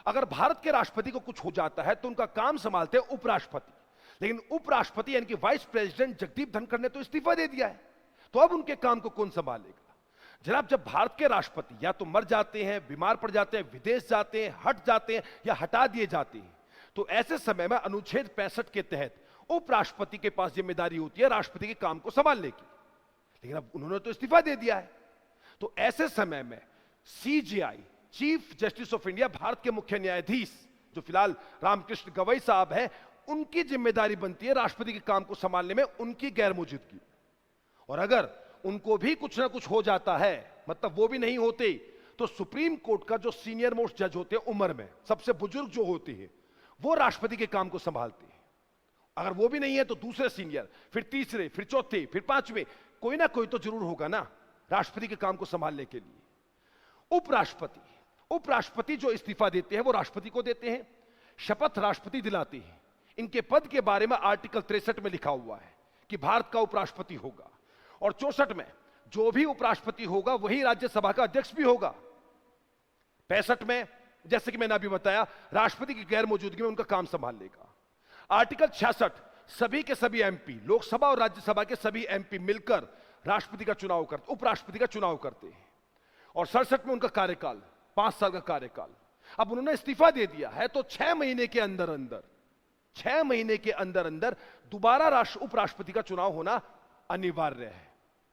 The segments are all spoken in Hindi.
अगर भारत के राष्ट्रपति को कुछ हो जाता है तो उनका काम संभालते हैं उपराष्ट्रपति, लेकिन उपराष्ट्रपति यानी कि वाइस प्रेसिडेंट जगदीप धनखड़ ने तो इस्तीफा दे दिया है, तो अब उनके काम को कौन संभालेगा? जनाब, जब भारत के राष्ट्रपति या तो मर जाते हैं, बीमार पड़ जाते हैं, विदेश जाते हैं, हट जाते हैं या हटा दिए जाते हैं, तो ऐसे समय में अनुच्छेद 65 के तहत उपराष्ट्रपति के पास जिम्मेदारी होती है राष्ट्रपति के काम को संभालने की। लेकिन अब उन्होंने तो इस्तीफा दे दिया है, तो ऐसे समय में CJI, chief justice of India, Bharat के मुख्य न्यायाधीश जो फिलहाल रामकृष्ण गवई साहब हैं, उनकी जिम्मेदारी बनती है राष्ट्रपति के काम को संभालने में उनकी गैर मौजूदगी। और अगर उनको भी कुछ ना कुछ हो जाता है, मतलब वो भी नहीं होते, तो सुप्रीम कोर्ट का जो सीनियर मोस्ट जज होते हैं उम्र में, सबसे बुजुर्ग जो होते हैं, वो राष्ट्रपति के काम को संभालते हैं। अगर वो भी नहीं है तो दूसरे सीनियर, फिर तीसरे, फिर चौथे, फिर पांचवे, कोई ना कोई तो जरूर होगा ना राष्ट्रपति के काम को संभालने के लिए। उपराष्ट्रपति जो इस्तीफा देते हैं वो राष्ट्रपति को देते हैं, शपथ राष्ट्रपति दिलाते हैं। इनके पद के बारे में आर्टिकल 63 में लिखा हुआ है कि भारत का उपराष्ट्रपति होगा, और 64 में जो भी उपराष्ट्रपति होगा वही राज्यसभा का अध्यक्ष भी होगा। 65 में, जैसे कि मैंने अभी बताया, राष्ट्रपति की गैर मौजूदगी में उनका काम संभाल लेगा। आर्टिकल 66, सभी के सभी एमपी, लोकसभा और राज्यसभा के सभी एमपी मिलकर राष्ट्रपति का चुनाव करते, उपराष्ट्रपति का चुनाव करते हैं। और 67 में उनका कार्यकाल 5 साल का कार्यकाल। अब उन्होंने इस्तीफा दे दिया है तो 6 महीने के अंदर अंदर दोबारा उपराष्ट्रपति का चुनाव होना अनिवार्य है।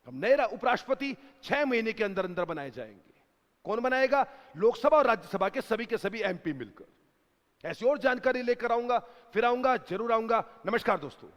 अब नए उपराष्ट्रपति 6 महीने के अंदर अंदर बनाए जाएंगे। कौन बनाएगा? लोकसभा और राज्यसभा के सभी एमपी मिलकर। ऐसी और जानकारी लेकर आऊंगा, फिर आऊंगा, जरूर आऊंगा। नमस्कार दोस्तों।